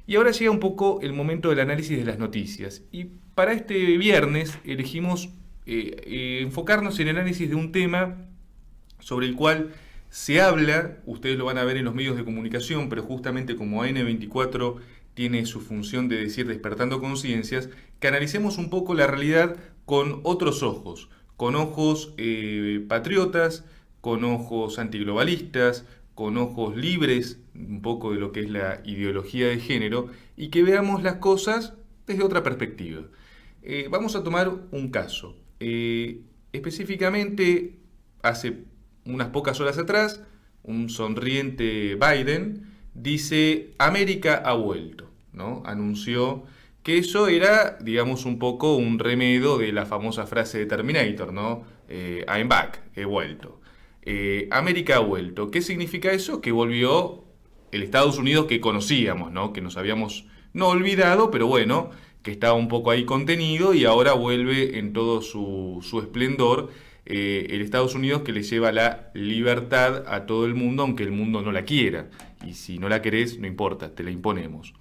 Y ahora llega un poco el momento del análisis de las noticias. Y para este viernes elegimos enfocarnos en el análisis de un tema sobre el cual se habla, ustedes lo van a ver en los medios de comunicación, pero justamente como AN24 tiene su función de decir despertando conciencias, que analicemos un poco la realidad con otros ojos, con ojos patriotas, con ojos antiglobalistas, con ojos libres un poco de lo que es la ideología de género y que veamos las cosas desde otra perspectiva. Vamos a tomar un caso. Específicamente, hace unas pocas horas atrás, un sonriente Biden dice: América ha vuelto, ¿no? Anunció que eso era, digamos, un poco un remedo de la famosa frase de Terminator, ¿no? I'm back, he vuelto. América ha vuelto. ¿Qué significa eso? Que volvió el Estados Unidos que conocíamos, ¿no? Que nos habíamos no olvidado, pero bueno, que estaba un poco ahí contenido y ahora vuelve en todo su esplendor el Estados Unidos que le lleva la libertad a todo el mundo, aunque el mundo no la quiera. Y si no la querés, no importa, te la imponemos.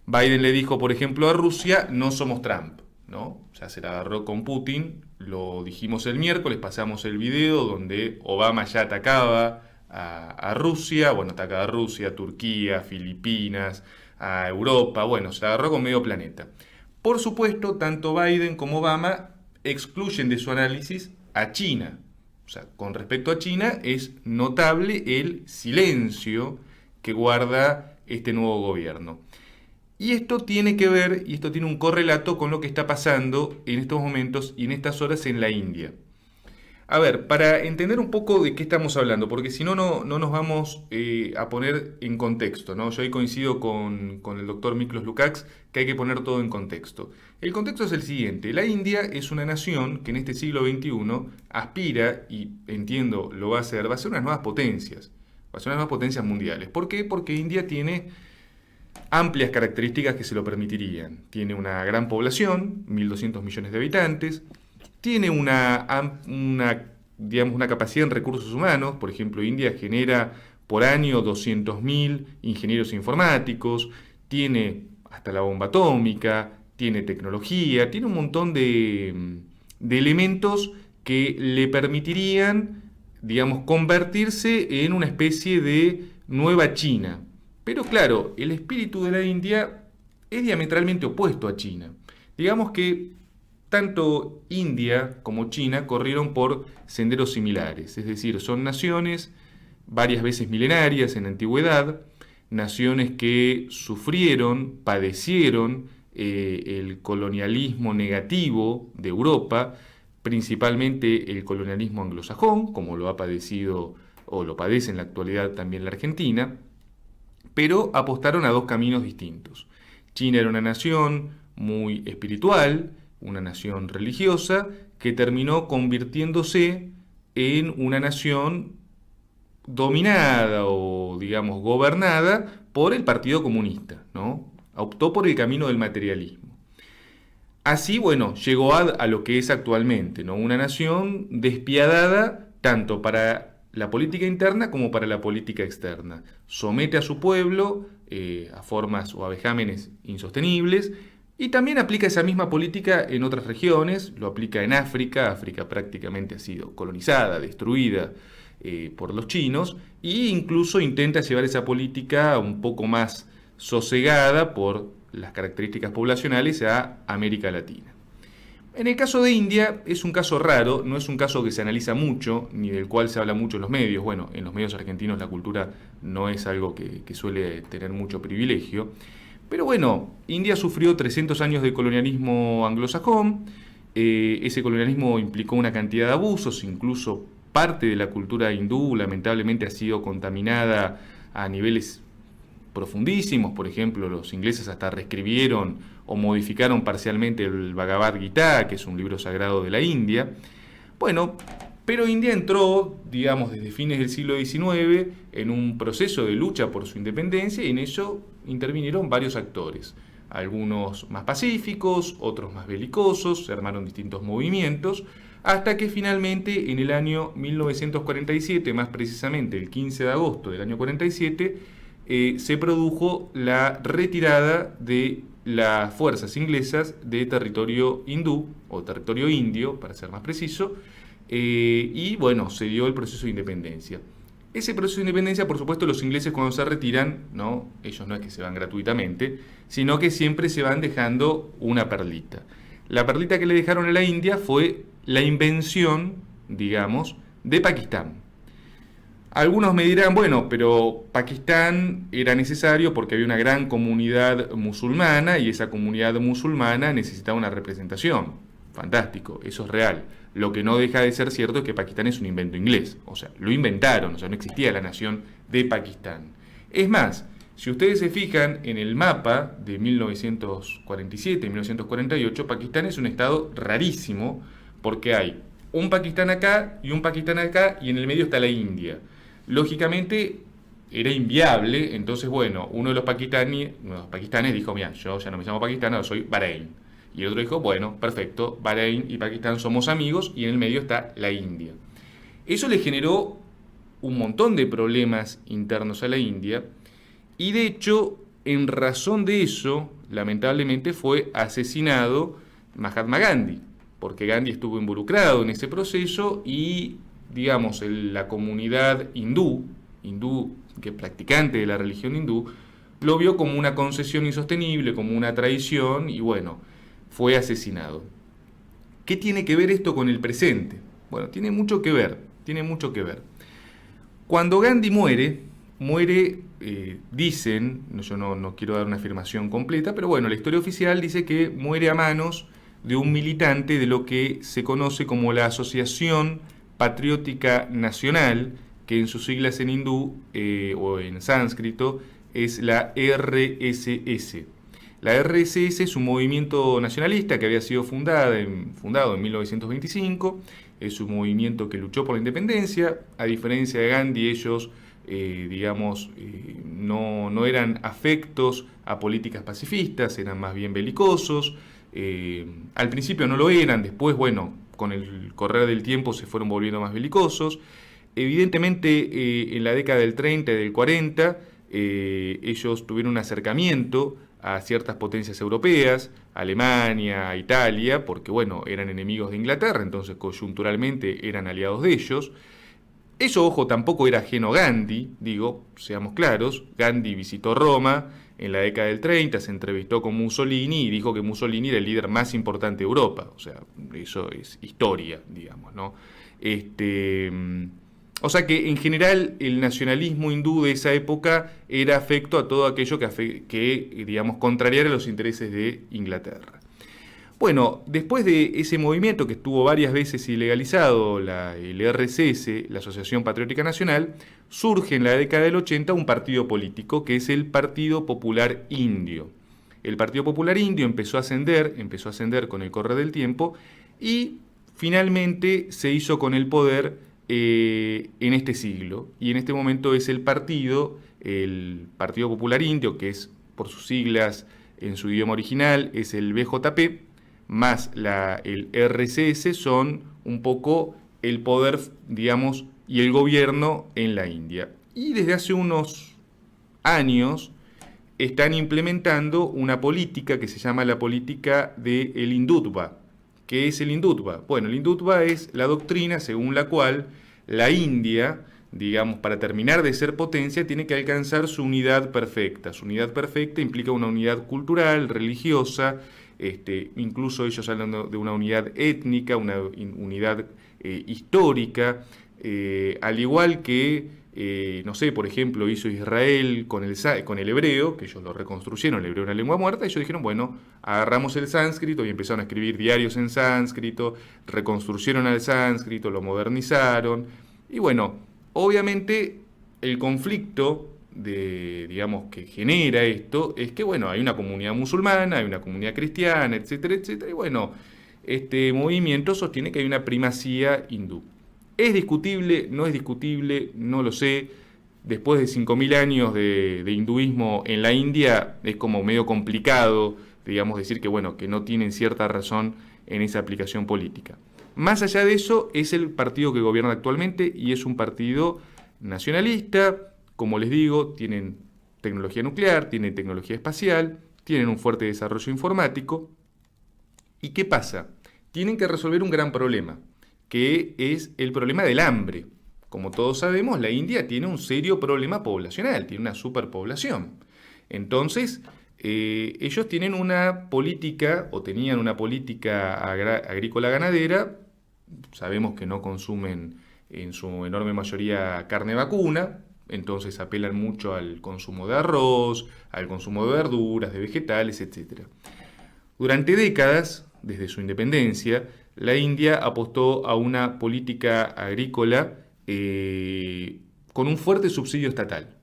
Biden le dijo, por ejemplo, a Rusia: no somos Trump, ¿no? Ya se la agarró con Putin, lo dijimos el miércoles, pasamos el video donde Obama ya atacaba a Rusia, bueno, atacaba a Rusia, Turquía, Filipinas, a Europa, bueno, se la agarró con medio planeta. Por supuesto, tanto Biden como Obama excluyen de su análisis a China. O sea, con respecto a China es notable el silencio que guarda este nuevo gobierno. Y esto tiene que ver, y esto tiene un correlato con lo que está pasando en estos momentos y en estas horas en la India. A ver, para entender un poco de qué estamos hablando, porque si no, no nos vamos a poner en contexto, ¿no? Yo ahí coincido con el doctor Miklos Lukács que hay que poner todo en contexto. El contexto es el siguiente: la India es una nación que en este siglo XXI aspira, y entiendo lo va a ser unas nuevas potencias, va a ser unas nuevas potencias mundiales. ¿Por qué? Porque India tiene amplias características que se lo permitirían. Tiene una gran población, 1.200 millones de habitantes, tiene digamos, una capacidad en recursos humanos. Por ejemplo, India genera por año 200.000 ingenieros informáticos, tiene hasta la bomba atómica, tiene tecnología, tiene un montón de elementos que le permitirían, digamos, convertirse en una especie de nueva China. Pero claro, el espíritu de la India es diametralmente opuesto a China. Digamos que tanto India como China corrieron por senderos similares, es decir, son naciones varias veces milenarias en la antigüedad, naciones que sufrieron, padecieron el colonialismo negativo de Europa, principalmente el colonialismo anglosajón, como lo ha padecido o lo padece en la actualidad también la Argentina, pero apostaron a dos caminos distintos. China era una nación muy espiritual, una nación religiosa, que terminó convirtiéndose en una nación dominada o, digamos, gobernada por el Partido Comunista, ¿no? Optó por el camino del materialismo. Así, bueno, llegó a lo que es actualmente, ¿no? Una nación despiadada tanto para la política interna como para la política externa. Somete a su pueblo a formas o a vejámenes insostenibles, y también aplica esa misma política en otras regiones. Lo aplica en África. África prácticamente ha sido colonizada, destruida por los chinos, e incluso intenta llevar esa política un poco más sosegada por las características poblacionales a América Latina. En el caso de India es un caso raro, no es un caso que se analiza mucho, ni del cual se habla mucho en los medios. Bueno, en los medios argentinos la cultura no es algo que suele tener mucho privilegio. Pero bueno, India sufrió 300 años de colonialismo anglosajón. Ese colonialismo implicó una cantidad de abusos, incluso parte de la cultura hindú lamentablemente ha sido contaminada a niveles profundísimos. Por ejemplo, los ingleses hasta reescribieron o modificaron parcialmente el Bhagavad Gita, que es un libro sagrado de la India. Bueno, pero India entró, digamos, desde fines del siglo XIX en un proceso de lucha por su independencia, y en ello intervinieron varios actores, algunos más pacíficos, otros más belicosos, se armaron distintos movimientos, hasta que finalmente en el año 1947, más precisamente el 15 de agosto del año 47, se produjo la retirada de las fuerzas inglesas de territorio hindú, o territorio indio, para ser más preciso, y bueno, se dio el proceso de independencia. Ese proceso de independencia, por supuesto, los ingleses cuando se retiran, ¿no? Ellos no es que se van gratuitamente, sino que siempre se van dejando una perlita. La perlita que le dejaron a la India fue la invención, digamos, de Pakistán. Algunos me dirán, bueno, pero Pakistán era necesario porque había una gran comunidad musulmana y esa comunidad musulmana necesitaba una representación. Fantástico, eso es real. Lo que no deja de ser cierto es que Pakistán es un invento inglés. O sea, lo inventaron, o sea, no existía la nación de Pakistán. Es más, si ustedes se fijan en el mapa de 1947-1948, Pakistán es un estado rarísimo porque hay un Pakistán acá y un Pakistán acá y en el medio está la India. Lógicamente era inviable, entonces bueno, uno de los pakistanes dijo, mira, yo ya no me llamo Pakistán, ahora soy Bahrein. Y el otro dijo, bueno, perfecto, Bahrein y Pakistán somos amigos y en el medio está la India. Eso le generó un montón de problemas internos a la India y de hecho, en razón de eso, lamentablemente fue asesinado Mahatma Gandhi, porque Gandhi estuvo involucrado en ese proceso y, digamos, la comunidad hindú que es practicante de la religión hindú, lo vio como una concesión insostenible, como una traición y bueno, fue asesinado. ¿Qué tiene que ver esto con el presente? Bueno, tiene mucho que ver. Cuando Gandhi muere, dicen, yo no quiero dar una afirmación completa, pero bueno, la historia oficial dice que muere a manos de un militante de lo que se conoce como la Asociación Patriótica Nacional, que en sus siglas en hindú o en sánscrito es la RSS. La RSS es un movimiento nacionalista que había sido fundado en 1925, es un movimiento que luchó por la independencia. A diferencia de Gandhi, ellos no eran afectos a políticas pacifistas, eran más bien belicosos. Al principio no lo eran, después, bueno, con el correr del tiempo se fueron volviendo más belicosos. Evidentemente, en la década del 30 y del 40, ellos tuvieron un acercamiento a ciertas potencias europeas, Alemania, Italia, porque bueno, eran enemigos de Inglaterra, entonces coyunturalmente eran aliados de ellos. Eso, ojo, tampoco era ajeno a Gandhi, digo, seamos claros. Gandhi visitó Roma en la década del 30, se entrevistó con Mussolini y dijo que Mussolini era el líder más importante de Europa. O sea, eso es historia, digamos, ¿no? O sea que en general el nacionalismo hindú de esa época era afecto a todo aquello que digamos, contrariara los intereses de Inglaterra. Bueno, después de ese movimiento que estuvo varias veces ilegalizado, el RSS, la Asociación Patriótica Nacional, surge en la década del 80 un partido político que es el Partido Popular Indio. El Partido Popular Indio empezó a ascender con el correr del tiempo y finalmente se hizo con el poder en este siglo. Y en este momento es el Partido Popular Indio, que es por sus siglas en su idioma original, es el BJP, más el RSS son un poco el poder, digamos, y el gobierno en la India. Y desde hace unos años están implementando una política que se llama la política del Hindutva. ¿Qué es el Hindutva? Bueno, el Hindutva es la doctrina según la cual la India, digamos, para terminar de ser potencia, tiene que alcanzar su unidad perfecta. Su unidad perfecta implica una unidad cultural, religiosa, incluso ellos hablan de una unidad étnica, una unidad histórica, al igual que, no sé, por ejemplo, hizo Israel con el hebreo, que ellos lo reconstruyeron, el hebreo era una lengua muerta, ellos dijeron, bueno, agarramos el sánscrito y empezaron a escribir diarios en sánscrito, reconstruyeron al sánscrito, lo modernizaron, y bueno, obviamente el conflicto digamos, que genera esto es que, bueno, hay una comunidad musulmana, hay una comunidad cristiana, etcétera, etcétera, y bueno, este movimiento sostiene que hay una primacía hindú. ¿Es discutible? ¿No es discutible? No lo sé. Después de 5.000 años de hinduismo en la India, es como medio complicado, digamos, decir que, bueno, que no tienen cierta razón en esa aplicación política. Más allá de eso, es el partido que gobierna actualmente y es un partido nacionalista. Como les digo, tienen tecnología nuclear, tienen tecnología espacial, tienen un fuerte desarrollo informático. ¿Y qué pasa? Tienen que resolver un gran problema, que es el problema del hambre. Como todos sabemos, la India tiene un serio problema poblacional, tiene una superpoblación. Entonces, ellos tienen una política, o tenían una política agrícola ganadera. Sabemos que no consumen en su enorme mayoría carne vacuna, entonces apelan mucho al consumo de arroz, al consumo de verduras, de vegetales, etc. Durante décadas, desde su independencia, la India apostó a una política agrícola con un fuerte subsidio estatal,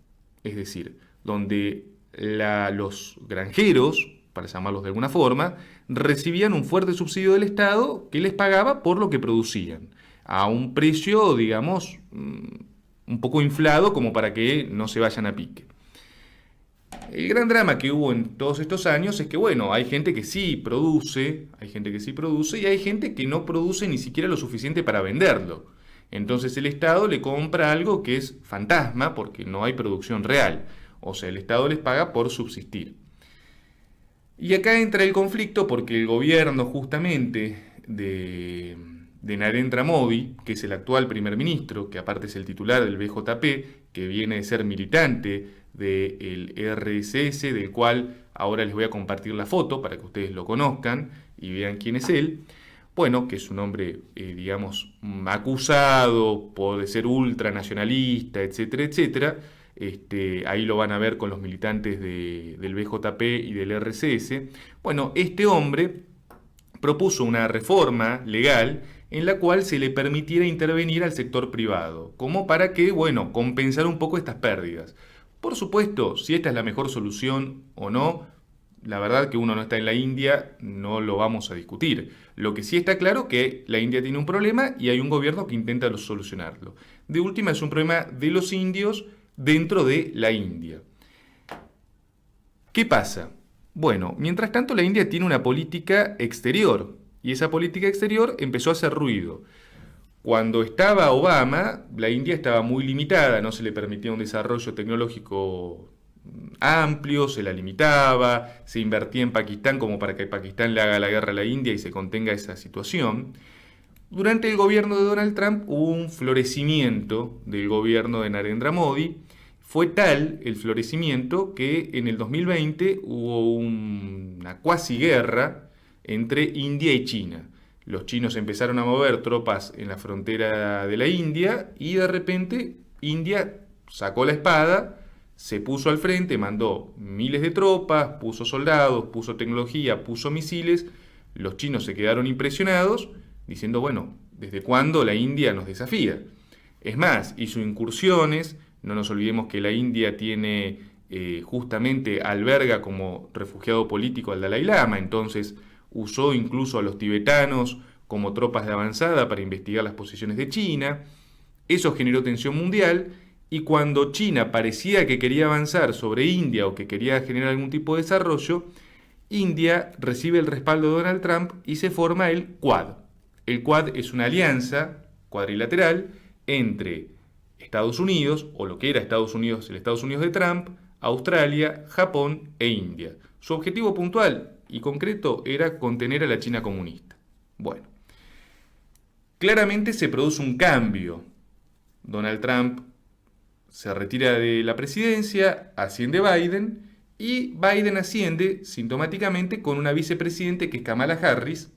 es decir, donde los granjeros, para llamarlos de alguna forma, recibían un fuerte subsidio del Estado que les pagaba por lo que producían, a un precio, digamos, un poco inflado como para que no se vayan a pique. El gran drama que hubo en todos estos años es que, bueno, hay gente que sí produce, y hay gente que no produce ni siquiera lo suficiente para venderlo. Entonces el Estado le compra algo que es fantasma porque no hay producción real. O sea, el Estado les paga por subsistir. Y acá entra el conflicto porque el gobierno justamente de Narendra Modi, que es el actual primer ministro, que aparte es el titular del BJP, que viene de ser militante del RSS, del cual ahora les voy a compartir la foto para que ustedes lo conozcan y vean quién es él. Bueno, que es un hombre, digamos, acusado por ser ultranacionalista, etcétera, etcétera. Ahí lo van a ver con los militantes del BJP y del RSS. Bueno, este hombre propuso una reforma legal en la cual se le permitiera intervenir al sector privado, como para que, bueno, compensar un poco estas pérdidas. Por supuesto, si esta es la mejor solución o no, la verdad que uno no está en la India, no lo vamos a discutir. Lo que sí está claro es que la India tiene un problema y hay un gobierno que intenta solucionarlo. De última, es un problema de los indios dentro de la India. ¿Qué pasa? Bueno, mientras tanto la India tiene una política exterior y esa política exterior empezó a hacer ruido. Cuando estaba Obama, la India estaba muy limitada, no se le permitía un desarrollo tecnológico amplio, se la limitaba, se invertía en Pakistán como para que Pakistán le haga la guerra a la India y se contenga esa situación. Durante el gobierno de Donald Trump hubo un florecimiento del gobierno de Narendra Modi. Fue tal el florecimiento que en el 2020 hubo una cuasi guerra entre India y China. Los chinos empezaron a mover tropas en la frontera de la India y de repente India sacó la espada, se puso al frente, mandó miles de tropas, puso soldados, puso tecnología, puso misiles. Los chinos se quedaron impresionados diciendo, bueno, ¿desde cuándo la India nos desafía? Es más, hizo incursiones. No nos olvidemos que la India tiene, justamente alberga como refugiado político al Dalai Lama, entonces usó incluso a los tibetanos como tropas de avanzada para investigar las posiciones de China. Eso generó tensión mundial y cuando China parecía que quería avanzar sobre India o que quería generar algún tipo de desarrollo, India recibe el respaldo de Donald Trump y se forma el Quad. El Quad es una alianza cuadrilateral entre Estados Unidos, o lo que era Estados Unidos, el Estados Unidos de Trump, Australia, Japón e India. Su objetivo puntual y concreto era contener a la China comunista. Bueno, claramente se produce un cambio. Donald Trump se retira de la presidencia, asciende Biden, y Biden asciende sintomáticamente con una vicepresidente que es Kamala Harris,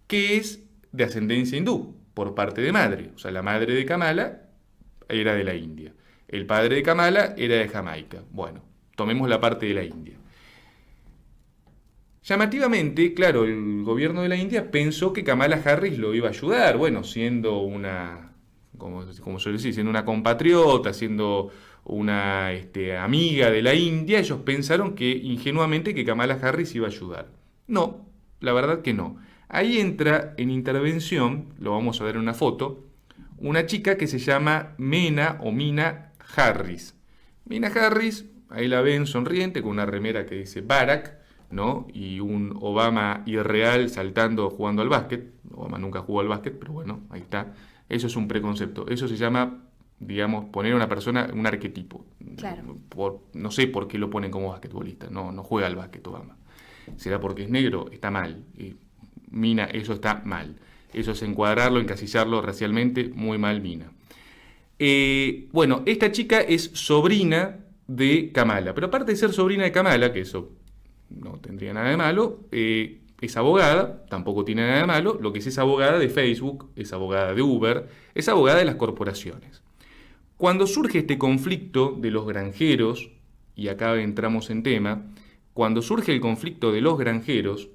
que es de ascendencia hindú, por parte de madre. O sea, la madre de Kamala era de la India. El padre de Kamala era de Jamaica. Bueno, tomemos la parte de la India. Llamativamente, claro, el gobierno de la India pensó que Kamala Harris lo iba a ayudar, bueno, siendo una, como yo decía, siendo una compatriota, siendo una amiga de la India, ellos pensaron que ingenuamente que Kamala Harris iba a ayudar. No, la verdad que no. Ahí entra en intervención, lo vamos a ver en una foto, una chica que se llama Mena o Mina Harris. Mina Harris, ahí la ven sonriente con una remera que dice Barack, ¿no? Y un Obama irreal saltando, jugando al básquet. Obama nunca jugó al básquet, pero bueno, ahí está. Eso es un preconcepto. Eso se llama digamos, poner a una persona un arquetipo. Claro. No sé por qué lo ponen como basquetbolista, no juega al básquet Obama. ¿Será porque es negro? Está mal. Mina, eso está mal. Eso es encuadrarlo, encasillarlo racialmente, muy mal, Mina. Bueno, esta chica es sobrina de Kamala, pero aparte de ser sobrina de Kamala, que eso no tendría nada de malo, es abogada, tampoco tiene nada de malo, lo que es abogada de Facebook, es abogada de Uber, es abogada de las corporaciones. Cuando surge este conflicto de los granjeros, y acá entramos en tema, cuando surge el conflicto de los granjeros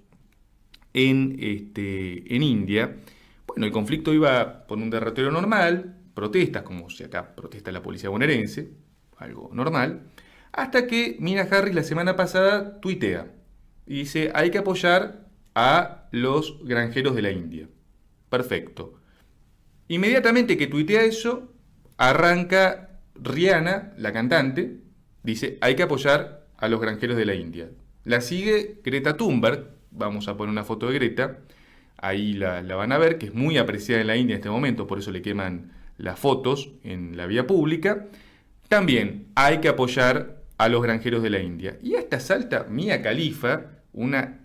en India, bueno, el conflicto iba por un derrotero normal, protestas, como si acá protesta la policía bonaerense, algo normal, hasta que Mina Harris la semana pasada tuitea y dice, hay que apoyar a los granjeros de la India. Perfecto. Inmediatamente que tuitea eso, arranca Rihanna, la cantante, dice, hay que apoyar a los granjeros de la India. La sigue Greta Thunberg, vamos a poner una foto de Greta, ahí la van a ver, que es muy apreciada en la India en este momento, por eso le queman las fotos en la vía pública. También hay que apoyar a los granjeros de la India. Y hasta salta Mia Khalifa, una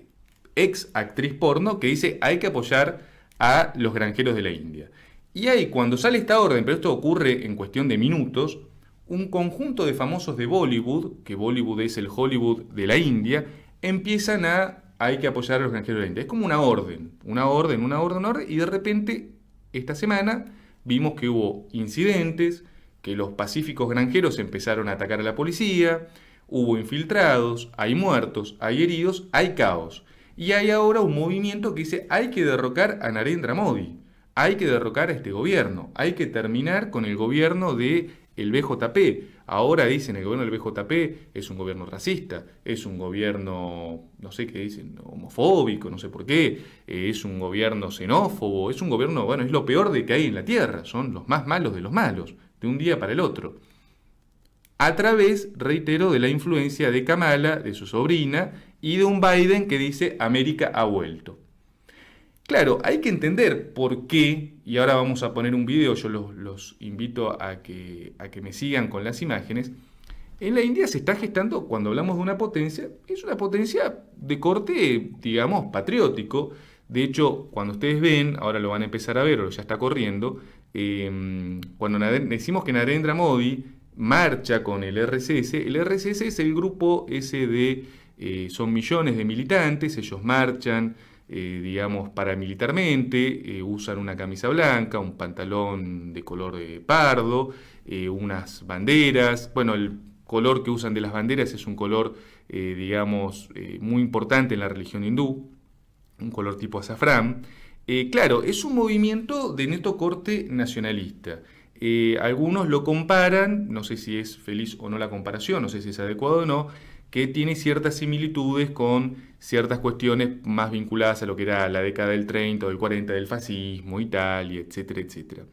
ex actriz porno, que dice hay que apoyar a los granjeros de la India. Y ahí, cuando sale esta orden, pero esto ocurre en cuestión de minutos, un conjunto de famosos de Bollywood, que Bollywood es el Hollywood de la India, empiezan a hay que apoyar a los granjeros de la India. Es como una orden, y de repente, esta semana, vimos que hubo incidentes, que los pacíficos granjeros empezaron a atacar a la policía, hubo infiltrados, hay muertos, hay heridos, hay caos. Y hay ahora un movimiento que dice hay que derrocar a Narendra Modi, hay que derrocar a este gobierno, hay que terminar con el gobierno de el BJP. Ahora dicen el gobierno del BJP es un gobierno racista, es un gobierno, no sé qué dicen, homofóbico, no sé por qué, es un gobierno xenófobo, es un gobierno, bueno, es lo peor de que hay en la tierra, son los más malos de los malos, de un día para el otro. A través, reitero, de la influencia de Kamala, de su sobrina, y de un Biden que dice América ha vuelto. Claro, hay que entender por qué, y ahora vamos a poner un video, yo los invito a que me sigan con las imágenes. En la India se está gestando, cuando hablamos de una potencia, es una potencia de corte, digamos, patriótico. De hecho, cuando ustedes ven, ahora lo van a empezar a ver, o ya está corriendo, cuando decimos que Narendra Modi marcha con el RCS es el grupo ese de, son millones de militantes, ellos marchan, digamos, paramilitarmente, usan una camisa blanca, un pantalón de color pardo, unas banderas. Bueno, el color que usan de las banderas es un color, digamos, muy importante en la religión hindú, un color tipo azafrán. Claro, es un movimiento de neto corte nacionalista. Algunos lo comparan, no sé si es feliz o no la comparación, no sé si es adecuado o no, que tiene ciertas similitudes con ciertas cuestiones más vinculadas a lo que era la década del 30 o del 40 del fascismo, Italia, etcétera, etcétera.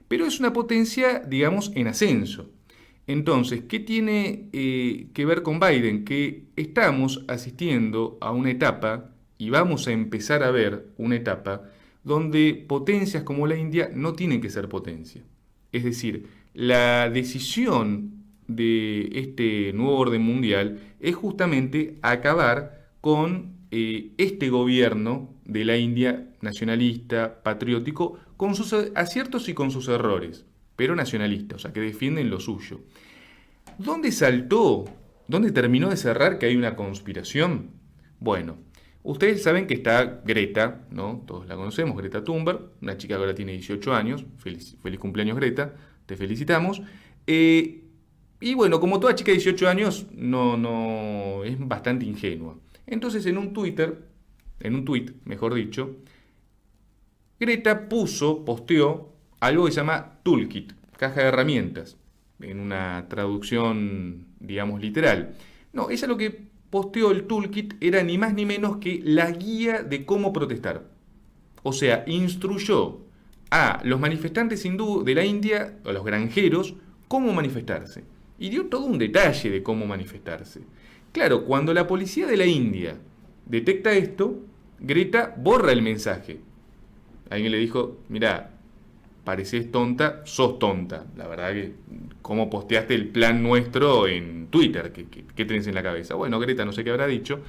Pero es una potencia, digamos, en ascenso. Entonces, ¿qué tiene que ver con Biden? Que estamos asistiendo a una etapa, y vamos a empezar a ver una etapa, donde potencias como la India no tienen que ser potencia. Es decir, la decisión de este nuevo orden mundial es justamente acabar con este gobierno de la India nacionalista, patriótico, con sus aciertos y con sus errores, pero nacionalista, o sea, que defienden lo suyo. ¿Dónde saltó? ¿Dónde terminó de cerrar que hay una conspiración? Bueno, ustedes saben que está Greta, ¿no? Todos la conocemos, Greta Thunberg, una chica que ahora tiene 18 años. Feliz cumpleaños, Greta, te felicitamos. Y bueno, como toda chica de 18 años, no es bastante ingenua. Entonces en un tuit, mejor dicho, Greta posteó algo que se llama Toolkit, caja de herramientas, en una traducción, digamos, literal. No, ella lo que posteó el Toolkit era ni más ni menos que la guía de cómo protestar. O sea, instruyó a los manifestantes hindú de la India, a los granjeros, cómo manifestarse. Y dio todo un detalle de cómo manifestarse. Claro, cuando la policía de la India detecta esto, Greta borra el mensaje. Alguien le dijo, mirá, pareces tonta, sos tonta. La verdad que, ¿cómo posteaste el plan nuestro en Twitter? ¿Qué tenés en la cabeza? Bueno, Greta no sé qué habrá dicho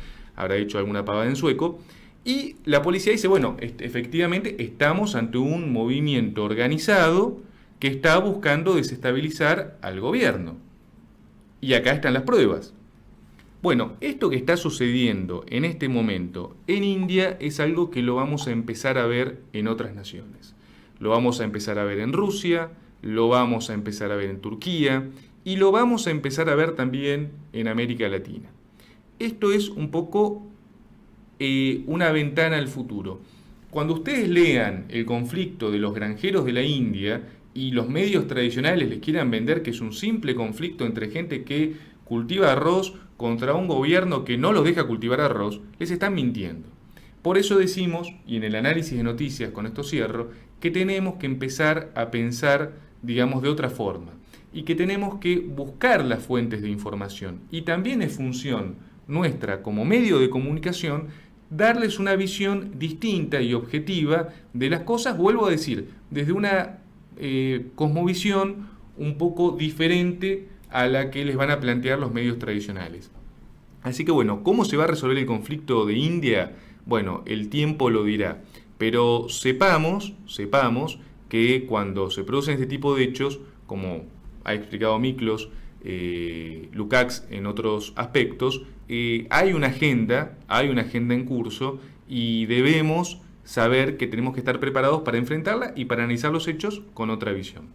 alguna pavada en sueco. Y la policía dice, bueno, efectivamente estamos ante un movimiento organizado que está buscando desestabilizar al gobierno. Y acá están las pruebas. Bueno, esto que está sucediendo en este momento en India es algo que lo vamos a empezar a ver en otras naciones. Lo vamos a empezar a ver en Rusia, lo vamos a empezar a ver en Turquía y lo vamos a empezar a ver también en América Latina. Esto es un poco una ventana al futuro. Cuando ustedes lean el conflicto de los granjeros de la India y los medios tradicionales les quieran vender que es un simple conflicto entre gente que cultiva arroz contra un gobierno que no los deja cultivar arroz, les están mintiendo. Por eso decimos, y en el análisis de noticias con esto cierro, que tenemos que empezar a pensar, digamos, de otra forma y que tenemos que buscar las fuentes de información. Y también es función nuestra como medio de comunicación darles una visión distinta y objetiva de las cosas, vuelvo a decir, desde una cosmovisión un poco diferente a la que les van a plantear los medios tradicionales. Así que bueno, ¿cómo se va a resolver el conflicto de India? Bueno, el tiempo lo dirá, pero sepamos que cuando se producen este tipo de hechos, como ha explicado Miklos, Lukács en otros aspectos, hay una agenda en curso y debemos saber que tenemos que estar preparados para enfrentarla y para analizar los hechos con otra visión.